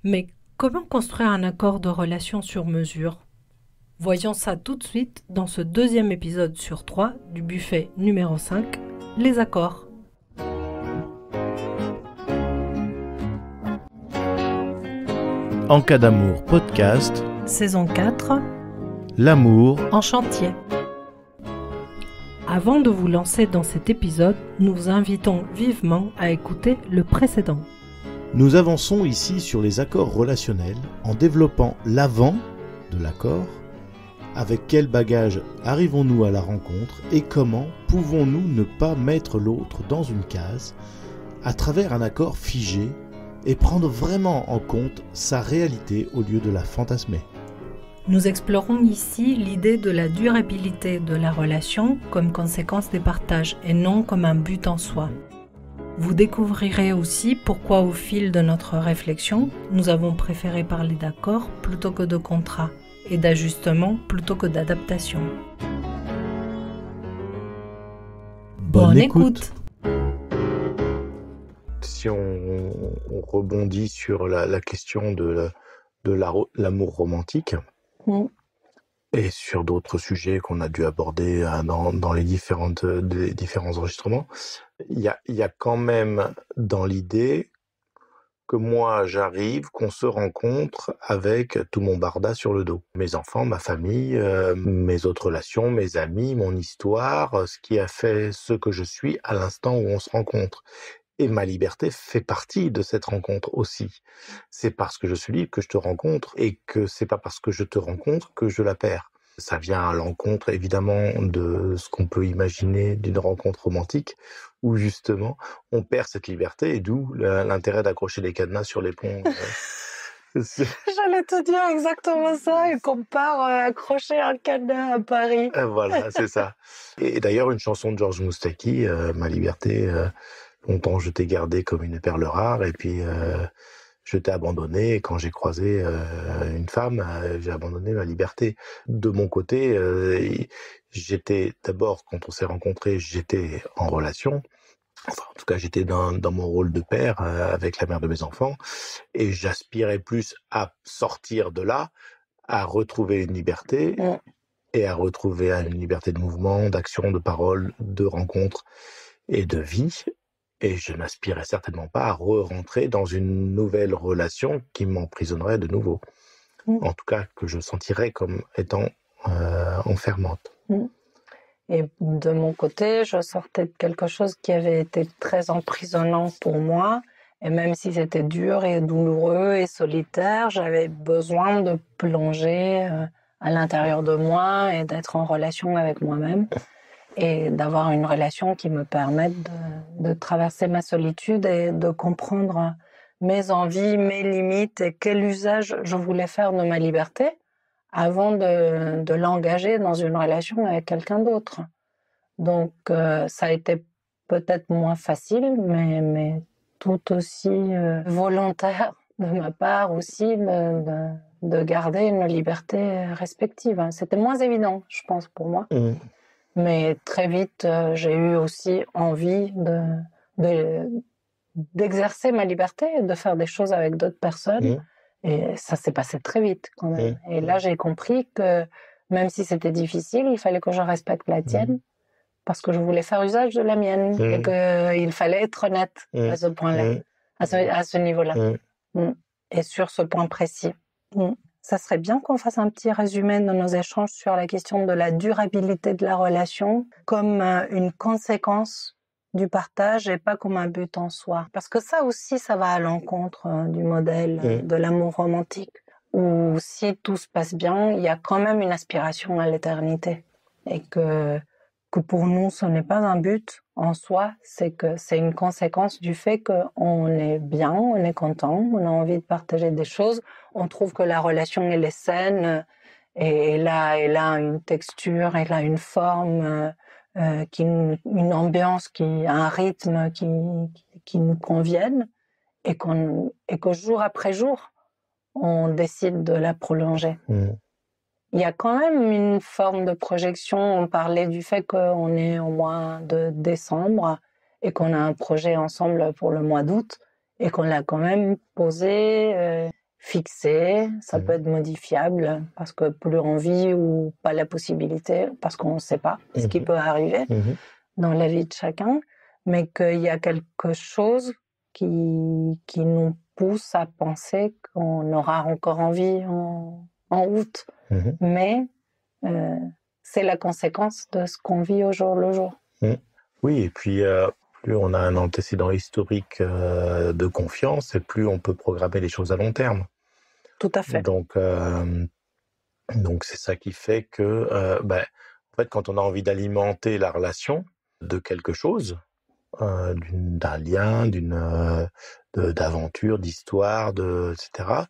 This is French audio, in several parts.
Mais comment construire un accord de relation sur mesure? Voyons ça tout de suite dans ce deuxième épisode sur 3 du buffet numéro 5, les accords. En cas d'amour podcast, Saison 4, l'amour. en chantier. Avant de vous lancer dans cet épisode, nous vous invitons vivement à écouter le précédent. Nous avançons ici sur les accords relationnels en développant l'avant de l'accord. Avec quel bagage arrivons-nous à la rencontre et comment pouvons-nous ne pas mettre l'autre dans une case à travers un accord figé et prendre vraiment en compte sa réalité au lieu de la fantasmer. Nous explorons ici l'idée de la durabilité de la relation comme conséquence des partages et non comme un but en soi. Vous découvrirez aussi pourquoi au fil de notre réflexion, nous avons préféré parler d'accord plutôt que de contrat et d'ajustement plutôt que d'adaptation. Bonne écoute. Si on rebondit sur la question de l'amour romantique et sur d'autres sujets qu'on a dû aborder dans les différents enregistrements, il y a quand même dans l'idée que moi j'arrive, qu'on se rencontre avec tout mon barda sur le dos. Mes enfants, ma famille, mes autres relations, mes amis, mon histoire, ce qui a fait ce que je suis à l'instant où on se rencontre. Et ma liberté fait partie de cette rencontre aussi. C'est parce que je suis libre que je te rencontre et que c'est pas parce que je te rencontre que je la perds. Ça vient à l'encontre évidemment de ce qu'on peut imaginer d'une rencontre romantique où justement on perd cette liberté et d'où l'intérêt d'accrocher les cadenas sur les ponts. J'allais te dire exactement ça et qu'on part accrocher un cadenas à Paris. Voilà, c'est ça. Et d'ailleurs une chanson de Georges Moustaki, Ma liberté... longtemps, je t'ai gardé comme une perle rare, et puis je t'ai abandonné. Et quand j'ai croisé une femme, j'ai abandonné ma liberté. De mon côté, j'étais d'abord, quand on s'est rencontrés, j'étais en relation. Enfin, en tout cas, j'étais dans mon rôle de père avec la mère de mes enfants, et j'aspirais plus à sortir de là, à retrouver une liberté. Et à retrouver une liberté de mouvement, d'action, de parole, de rencontre et de vie. Et je n'aspirais certainement pas à re-rentrer dans une nouvelle relation qui m'emprisonnerait de nouveau. En tout cas, que je sentirais comme étant enfermante. Et de mon côté, je sortais de quelque chose qui avait été très emprisonnant pour moi. Et même si c'était dur et douloureux et solitaire, j'avais besoin de plonger à l'intérieur de moi et d'être en relation avec moi-même. Et d'avoir une relation qui me permette de traverser ma solitude et de comprendre mes envies, mes limites et quel usage je voulais faire de ma liberté avant de l'engager dans une relation avec quelqu'un d'autre. Donc, ça a été peut-être moins facile, mais tout aussi volontaire de ma part aussi de garder une liberté respective. C'était moins évident, je pense, pour moi. Mais très vite, j'ai eu aussi envie d'exercer ma liberté, de faire des choses avec d'autres personnes. Et ça s'est passé très vite quand même. Et là, j'ai compris que même si c'était difficile, il fallait que je respecte la tienne parce que je voulais faire usage de la mienne et qu'il fallait être honnête à ce point-là, à ce niveau-là. Et sur ce point précis. Ça serait bien qu'on fasse un petit résumé de nos échanges sur la question de la durabilité de la relation comme une conséquence du partage et pas comme un but en soi. Parce que ça aussi, ça va à l'encontre du modèle de l'amour romantique, où si tout se passe bien, il y a quand même une aspiration à l'éternité. Et que pour nous, ce n'est pas un but en soi, c'est que c'est une conséquence du fait qu'on est bien, on est content, on a envie de partager des choses, on trouve que la relation elle est saine, et elle a une texture, elle a une forme, une ambiance, un rythme qui nous conviennent, et que jour après jour, on décide de la prolonger. Il y a quand même une forme de projection. On parlait du fait qu'on est au mois de décembre et qu'on a un projet ensemble pour le mois d'août et qu'on l'a quand même posé fixé, ça peut être modifiable parce que plus on vit ou pas la possibilité, parce qu'on ne sait pas ce qui peut arriver dans la vie de chacun, mais qu'il y a quelque chose qui nous pousse à penser qu'on aura encore envie en août. Mais c'est la conséquence de ce qu'on vit au jour le jour. Oui, et puis plus on a un antécédent historique de confiance, et plus on peut programmer les choses à long terme. Tout à fait. Donc c'est ça qui fait que, en fait, quand on a envie d'alimenter la relation de quelque chose, d'un lien, d'aventure, d'histoire, etc.,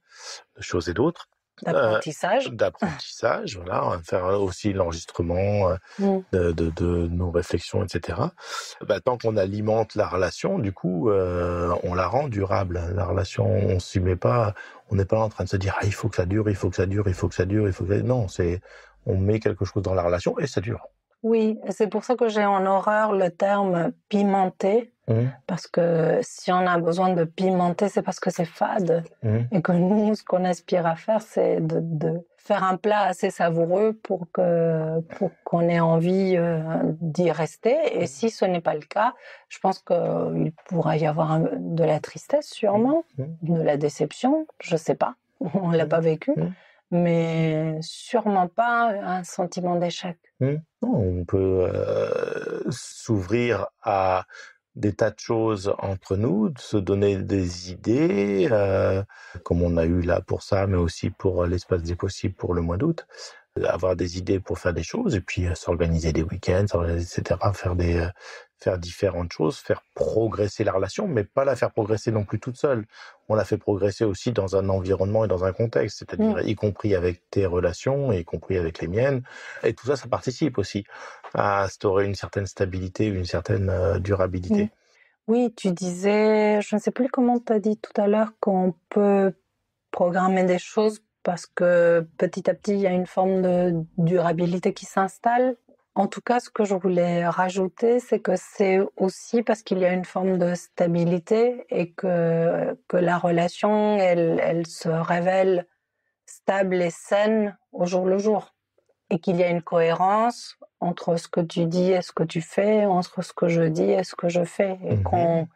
de choses et d'autres. D'apprentissage, voilà. On va faire aussi l'enregistrement de nos réflexions, etc. Tant qu'on alimente la relation, du coup, on la rend durable. La relation, on s'y met pas, on n'est pas en train de se dire, il faut que ça dure, il faut que ça dure, il faut que ça dure, il faut que ça... Non, on met quelque chose dans la relation et ça dure. Oui, c'est pour ça que j'ai en horreur le terme pimenter, parce que si on a besoin de pimenter, c'est parce que c'est fade, et que nous, ce qu'on aspire à faire, c'est de faire un plat assez savoureux pour qu'on ait envie d'y rester. Et si ce n'est pas le cas, je pense qu'il pourra y avoir de la tristesse, sûrement, de la déception, je sais pas, on l'a pas vécu. Mais sûrement pas un sentiment d'échec. On peut s'ouvrir à des tas de choses entre nous, se donner des idées, comme on a eu là pour ça, mais aussi pour l'espace des possibles pour le mois d'août, avoir des idées pour faire des choses, et puis s'organiser des week-ends, etc., faire différentes choses, faire progresser la relation, mais pas la faire progresser non plus toute seule. On la fait progresser aussi dans un environnement et dans un contexte, c'est-à-dire y compris avec tes relations, y compris avec les miennes. Et tout ça, ça participe aussi à instaurer une certaine stabilité, une certaine durabilité. Oui, tu disais, je ne sais plus comment tu as dit tout à l'heure, qu'on peut programmer des choses parce que petit à petit, il y a une forme de durabilité qui s'installe. En tout cas, ce que je voulais rajouter, c'est que c'est aussi parce qu'il y a une forme de stabilité et que la relation, elle se révèle stable et saine au jour le jour. Et qu'il y a une cohérence entre ce que tu dis et ce que tu fais, entre ce que je dis et ce que je fais. Et qu'on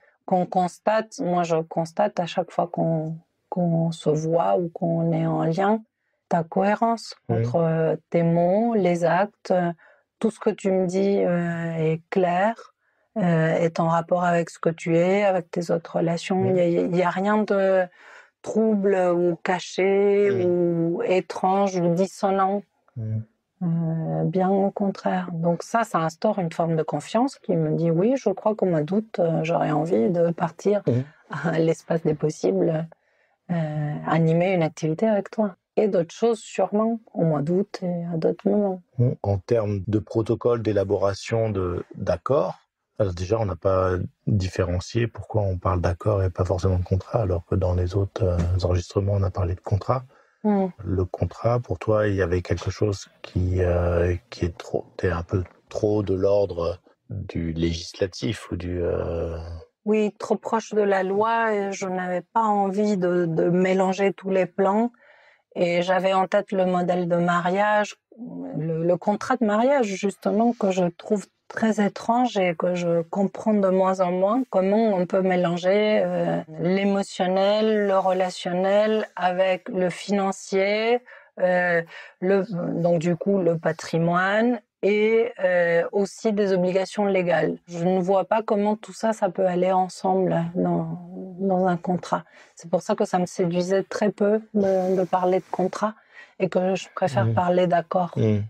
constate, moi je constate à chaque fois qu'on se voit ou qu'on est en lien, ta cohérence entre tes mots, les actes, tout ce que tu me dis est clair, est en rapport avec ce que tu es, avec tes autres relations. Il y a rien de trouble ou caché ou étrange ou dissonant. Bien au contraire. Donc ça instaure une forme de confiance qui me dit oui, je crois qu'au mois d'août, j'aurais envie de partir à l'espace des possibles, animer une activité avec toi. Et d'autres choses sûrement au mois d'août et à d'autres moments. En termes de protocole d'élaboration d'accords, alors déjà on n'a pas différencié pourquoi on parle d'accord et pas forcément de contrat, alors que dans les autres enregistrements on a parlé de contrat. Le contrat, pour toi, il y avait quelque chose qui était un peu trop de l'ordre du législatif ou du... Oui, trop proche de la loi, et je n'avais pas envie de mélanger tous les plans. Et j'avais en tête le modèle de mariage, le contrat de mariage, justement, que je trouve très étrange et que je comprends de moins en moins comment on peut mélanger l'émotionnel, le relationnel avec le financier, donc du coup le patrimoine et aussi des obligations légales. Je ne vois pas comment tout ça, ça peut aller ensemble dans un contrat. C'est pour ça que ça me séduisait très peu de parler de contrat et que je préfère parler d'accord. Et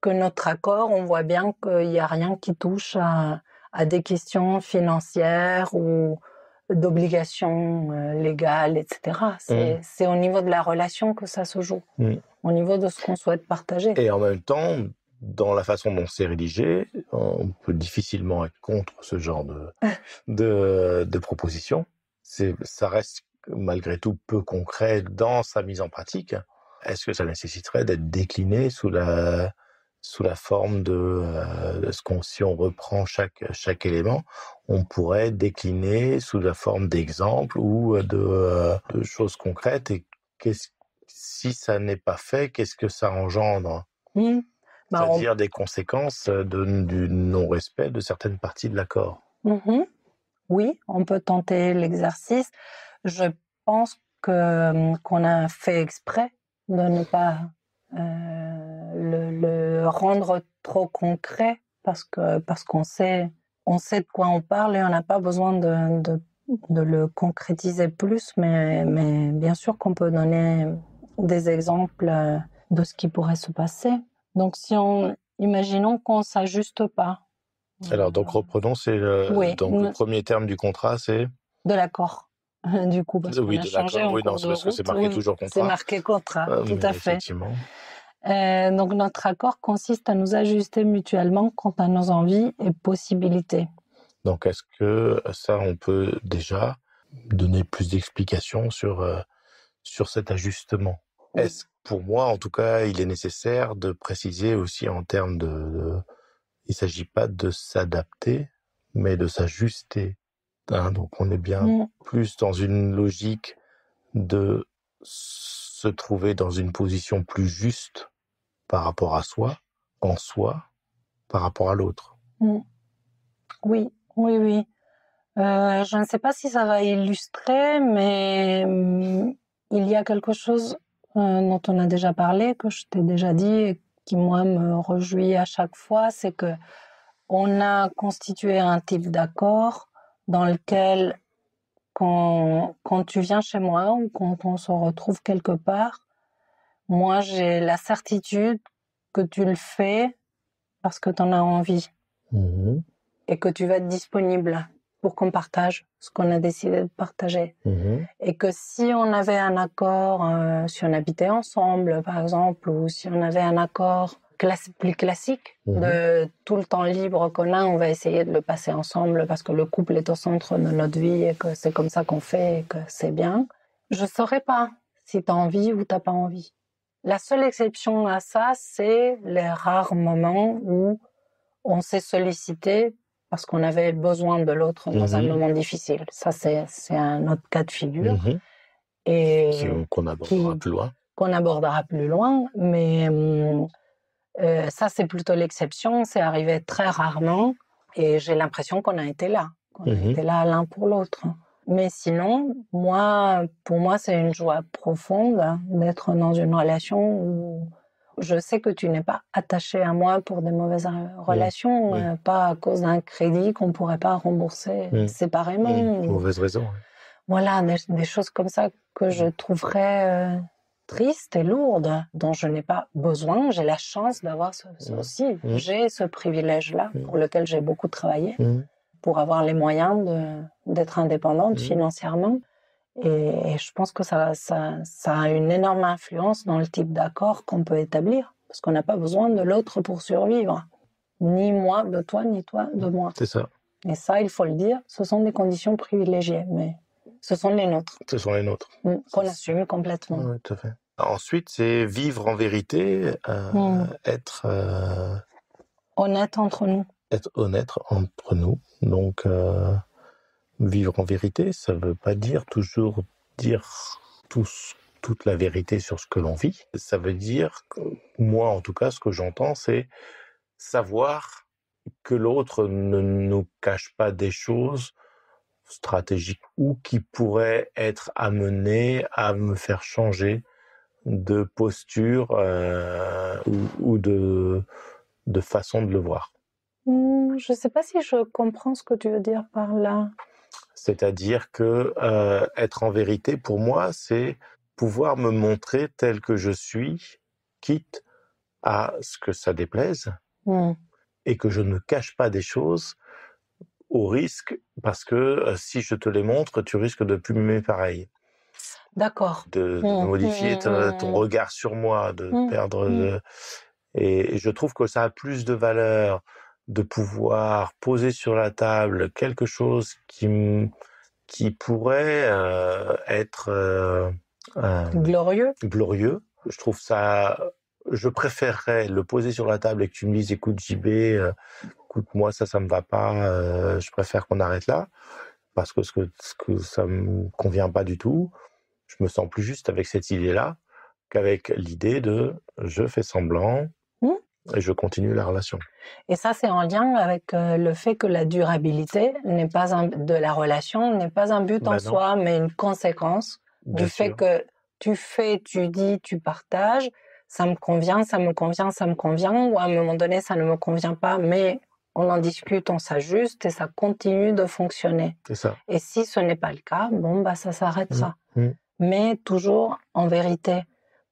que notre accord, on voit bien qu'il n'y a rien qui touche à des questions financières ou d'obligations légales, etc. C'est au niveau de la relation que ça se joue, au niveau de ce qu'on souhaite partager. Et en même temps, dans la façon dont c'est rédigé, on peut difficilement être contre ce genre de proposition. Ça reste malgré tout peu concret dans sa mise en pratique. Est-ce que ça nécessiterait d'être décliné sous la sous la forme de si on reprend chaque élément, on pourrait décliner sous la forme d'exemples ou de choses concrètes. Et si ça n'est pas fait, qu'est-ce que ça engendre? C'est-à-dire des conséquences du non-respect de certaines parties de l'accord. Oui, on peut tenter l'exercice. Je pense qu'on a fait exprès de ne pas le rendre trop concret parce qu'on sait de quoi on parle et on n'a pas besoin de le concrétiser plus, mais bien sûr qu'on peut donner des exemples de ce qui pourrait se passer. Donc imaginons qu'on s'ajuste pas. Alors donc reprenons, le premier terme du contrat, c'est de l'accord. Du coup, parce qu'on a changé en cours de route. C'est marqué toujours contrat. C'est marqué contrat, tout à fait. Effectivement. Donc notre accord consiste à nous ajuster mutuellement quant à nos envies et possibilités. Donc est-ce que ça, on peut déjà donner plus d'explications sur cet ajustement? Oui. Pour moi, en tout cas, il est nécessaire de préciser aussi en termes il ne s'agit pas de s'adapter, mais de s'ajuster. Donc on est bien plus dans une logique de se trouver dans une position plus juste par rapport à soi, en soi, par rapport à l'autre. Oui. Je ne sais pas si ça va illustrer, mais il y a quelque chose dont on a déjà parlé, que je t'ai déjà dit, et qui, moi, me réjouit à chaque fois, c'est que on a constitué un type d'accord dans lequel, quand tu viens chez moi ou quand on se retrouve quelque part, moi, j'ai la certitude que tu le fais parce que tu en as envie et que tu vas être disponible pour qu'on partage ce qu'on a décidé de partager. Et que si on avait un accord, si on habitait ensemble, par exemple, ou si on avait un accord plus classique de tout le temps libre qu'on a, on va essayer de le passer ensemble parce que le couple est au centre de notre vie et que c'est comme ça qu'on fait et que c'est bien. Je saurais pas si t'as envie ou t'as pas envie. La seule exception à ça, c'est les rares moments où on s'est sollicité parce qu'on avait besoin de l'autre dans un moment difficile. Ça, c'est un autre cas de figure. Et qu'on abordera plus loin. Qu'on abordera plus loin, mais ça, c'est plutôt l'exception. C'est arrivé très rarement et j'ai l'impression qu'on a été là. Qu'on a été là l'un pour l'autre. Mais sinon, pour moi, c'est une joie profonde d'être dans une relation où je sais que tu n'es pas attaché à moi pour des mauvaises relations, pas à cause d'un crédit qu'on ne pourrait pas rembourser séparément. Mauvaise raison. Voilà, des choses comme ça que je trouverais tristes et lourdes, dont je n'ai pas besoin. J'ai la chance d'avoir aussi. J'ai ce privilège-là pour lequel j'ai beaucoup travaillé. Pour avoir les moyens d'être indépendante financièrement. Et je pense que ça a une énorme influence dans le type d'accord qu'on peut établir, parce qu'on n'a pas besoin de l'autre pour survivre. Ni moi de toi, ni toi de moi. C'est ça. Et ça, il faut le dire, ce sont des conditions privilégiées, mais ce sont les nôtres. Ce sont les nôtres. Qu'on assume complètement. Oui, tout à fait. Ensuite, c'est vivre en vérité, être... honnête entre nous. Être honnête entre nous. Donc, vivre en vérité, ça ne veut pas dire toujours dire toute la vérité sur ce que l'on vit. Ça veut dire, moi en tout cas, ce que j'entends, c'est savoir que l'autre ne nous cache pas des choses stratégiques ou qui pourraient être amenées à me faire changer de posture ou de façon de le voir. Je ne sais pas si je comprends ce que tu veux dire par là. C'est-à-dire que être en vérité, pour moi, c'est pouvoir me montrer tel que je suis, quitte à ce que ça déplaise, et que je ne cache pas des choses au risque, parce que si je te les montre, tu risques de plus m'aimer pareil. D'accord. De modifier ton regard sur moi, de perdre... Et je trouve que ça a plus de valeur de pouvoir poser sur la table quelque chose qui pourrait être glorieux. Je trouve ça je préférerais le poser sur la table et que tu me dises, écoute JB, écoute moi ça me va pas, je préfère qu'on arrête là, parce que ce que ça me convient pas du tout. Je me sens plus juste avec cette idée-là qu'avec l'idée de je fais semblant et je continue la relation. Et ça, c'est en lien avec le fait que la durabilité de la relation n'est pas un but en soi, mais une conséquence du fait que tu fais, tu dis, tu partages, ça me convient, ça me convient, ça me convient, ou à un moment donné, ça ne me convient pas, mais on en discute, on s'ajuste et ça continue de fonctionner. C'est ça. Et si ce n'est pas le cas, ça s'arrêtera. Mais toujours en vérité.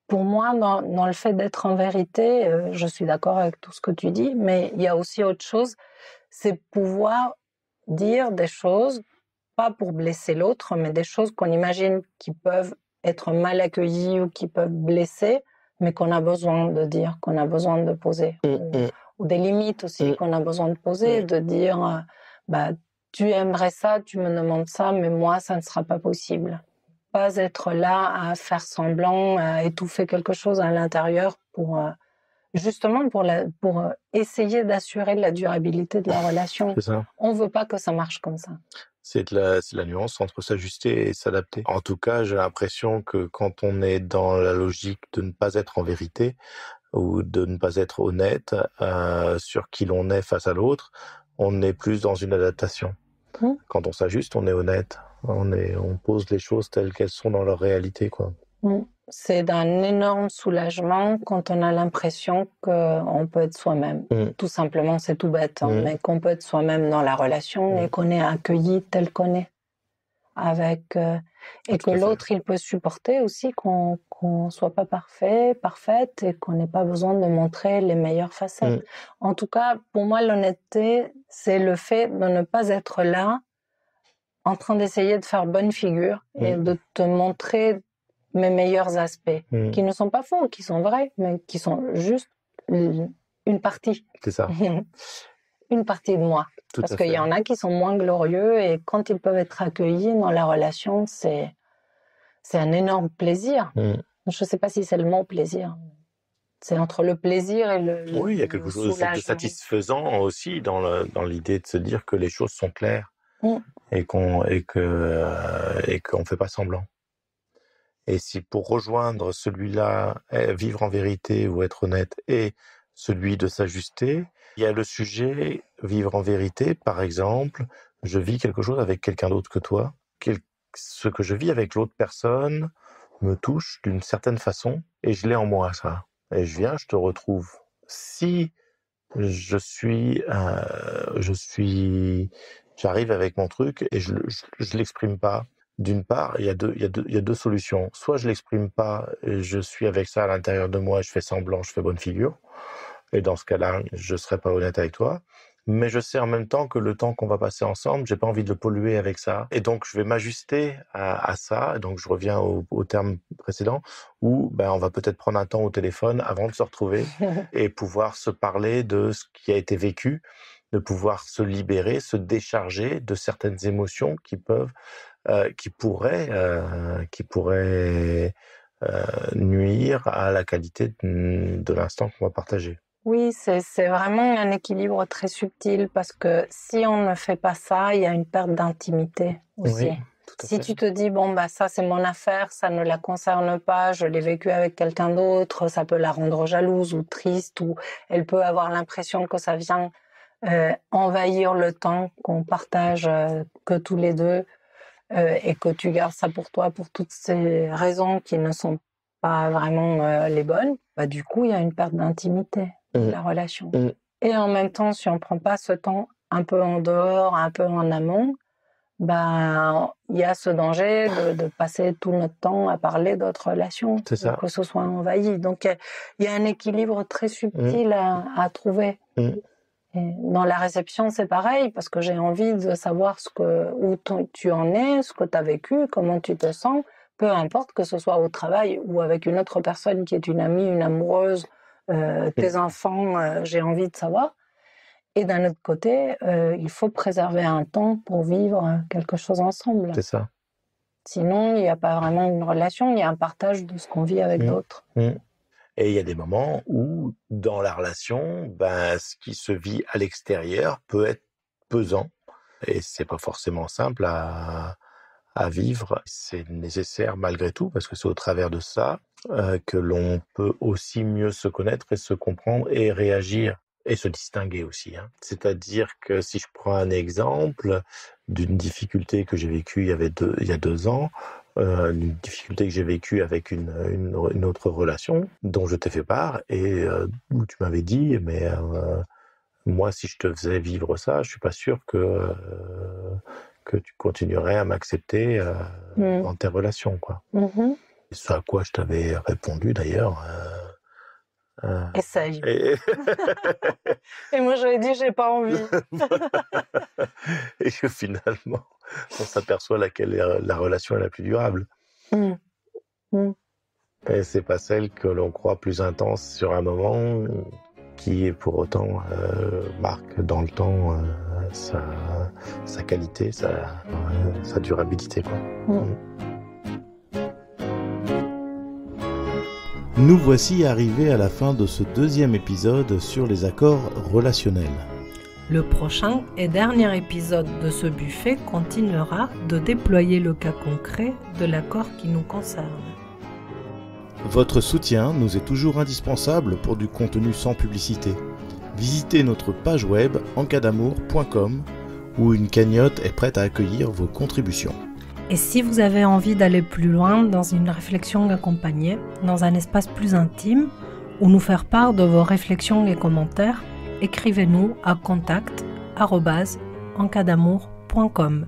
Pour moi, dans le fait d'être en vérité, je suis d'accord avec tout ce que tu dis, mais il y a aussi autre chose, c'est pouvoir dire des choses, pas pour blesser l'autre, mais des choses qu'on imagine qui peuvent être mal accueillies ou qui peuvent blesser, mais qu'on a besoin de dire, qu'on a besoin de poser. Ou des limites aussi qu'on a besoin de poser, de dire, tu aimerais ça, tu me demandes ça, mais moi, ça ne sera pas possible. Pas être là à faire semblant, à étouffer quelque chose à l'intérieur pour justement pour essayer d'assurer la durabilité de la relation. C'est ça. On veut pas que ça marche comme ça. C'est la nuance entre s'ajuster et s'adapter. En tout cas, j'ai l'impression que quand on est dans la logique de ne pas être en vérité ou de ne pas être honnête sur qui l'on est face à l'autre, on est plus dans une adaptation. Quand on s'ajuste, on est honnête. On pose les choses telles qu'elles sont dans leur réalité, quoi. C'est d'un énorme soulagement quand on a l'impression qu'on peut être soi-même. Tout simplement, c'est tout bête, mais qu'on peut être soi-même dans la relation et qu'on est accueilli tel qu'on est. Et que l'autre, il peut supporter aussi qu'on soit pas parfaite et qu'on n'ait pas besoin de montrer les meilleures facettes. En tout cas, pour moi, l'honnêteté, c'est le fait de ne pas être là en train d'essayer de faire bonne figure et de te montrer mes meilleurs aspects, qui ne sont pas faux, qui sont vrais, mais qui sont juste une partie. C'est ça. Une partie de moi. Parce qu'il y en a qui sont moins glorieux et quand ils peuvent être accueillis dans la relation, c'est un énorme plaisir. Je ne sais pas si c'est le mot plaisir. C'est entre le plaisir et le Oui, il y a quelque chose de satisfaisant aussi dans l'idée de se dire que les choses sont claires et qu'on fait pas semblant. Et si pour rejoindre celui-là, vivre en vérité ou être honnête, et celui de s'ajuster, il y a le sujet vivre en vérité. Par exemple, je vis quelque chose avec quelqu'un d'autre que toi. Ce que je vis avec l'autre personne me touche d'une certaine façon et je l'ai en moi, ça. Et je te retrouve. Si j'arrive avec mon truc et je l'exprime pas. D'une part, il y a deux solutions. Soit je l'exprime pas, et je suis avec ça à l'intérieur de moi, je fais semblant, je fais bonne figure. Et dans ce cas-là, je serai pas honnête avec toi. Mais je sais en même temps que le temps qu'on va passer ensemble, j'ai pas envie de le polluer avec ça. Et donc, je vais m'ajuster à ça. Donc, je reviens au terme précédent où, on va peut-être prendre un temps au téléphone avant de se retrouver et pouvoir se parler de ce qui a été vécu, de pouvoir se libérer, se décharger de certaines émotions qui pourraient nuire à la qualité de l'instant qu'on va partager. Oui, c'est vraiment un équilibre très subtil parce que si on ne fait pas ça, il y a une perte d'intimité aussi. Oui, tout à fait. Si tu te dis, ça c'est mon affaire, ça ne la concerne pas, je l'ai vécu avec quelqu'un d'autre, ça peut la rendre jalouse ou triste, ou elle peut avoir l'impression que ça vient envahir le temps qu'on partage que tous les deux et que tu gardes ça pour toi pour toutes ces raisons qui ne sont pas vraiment les bonnes, du coup, il y a une perte d'intimité de la relation. Et en même temps, si on prend pas ce temps un peu en dehors, un peu en amont, il y a ce danger de passer tout notre temps à parler d'autres relations, que ce soit envahi. Donc, il y a un équilibre très subtil à trouver. Et dans la réception, c'est pareil, parce que j'ai envie de savoir où tu en es, ce que tu as vécu, comment tu te sens, peu importe que ce soit au travail ou avec une autre personne qui est une amie, une amoureuse, tes enfants, j'ai envie de savoir. Et d'un autre côté, il faut préserver un temps pour vivre quelque chose ensemble. C'est ça. Sinon, il n'y a pas vraiment une relation, il y a un partage de ce qu'on vit avec d'autres. Et il y a des moments où, dans la relation, ce qui se vit à l'extérieur peut être pesant. Et c'est pas forcément simple à vivre. C'est nécessaire malgré tout, parce que c'est au travers de ça que l'on peut aussi mieux se connaître et se comprendre et réagir et se distinguer aussi. C'est-à-dire que si je prends un exemple d'une difficulté que j'ai vécue il y a 2 ans, une difficulté que j'ai vécue avec une autre relation dont je t'ai fait part et où tu m'avais dit mais moi si je te faisais vivre ça, je suis pas sûr que tu continuerais à m'accepter dans tes relations, quoi. Ce à quoi je t'avais répondu d'ailleurs. Essaye. Et moi j'avais dit j'ai pas envie. Et que finalement on s'aperçoit laquelle est la relation est la plus durable. Et c'est pas celle que l'on croit plus intense sur un moment, qui pour autant marque dans le temps sa qualité, sa durabilité, quoi. Nous voici arrivés à la fin de ce 2e épisode sur les accords relationnels. Le prochain et dernier épisode de ce buffet continuera de déployer le cas concret de l'accord qui nous concerne. Votre soutien nous est toujours indispensable pour du contenu sans publicité. Visitez notre page web encadamour.com où une cagnotte est prête à accueillir vos contributions. Et si vous avez envie d'aller plus loin dans une réflexion accompagnée, dans un espace plus intime, ou nous faire part de vos réflexions et commentaires, écrivez-nous à contact@encadamour.com.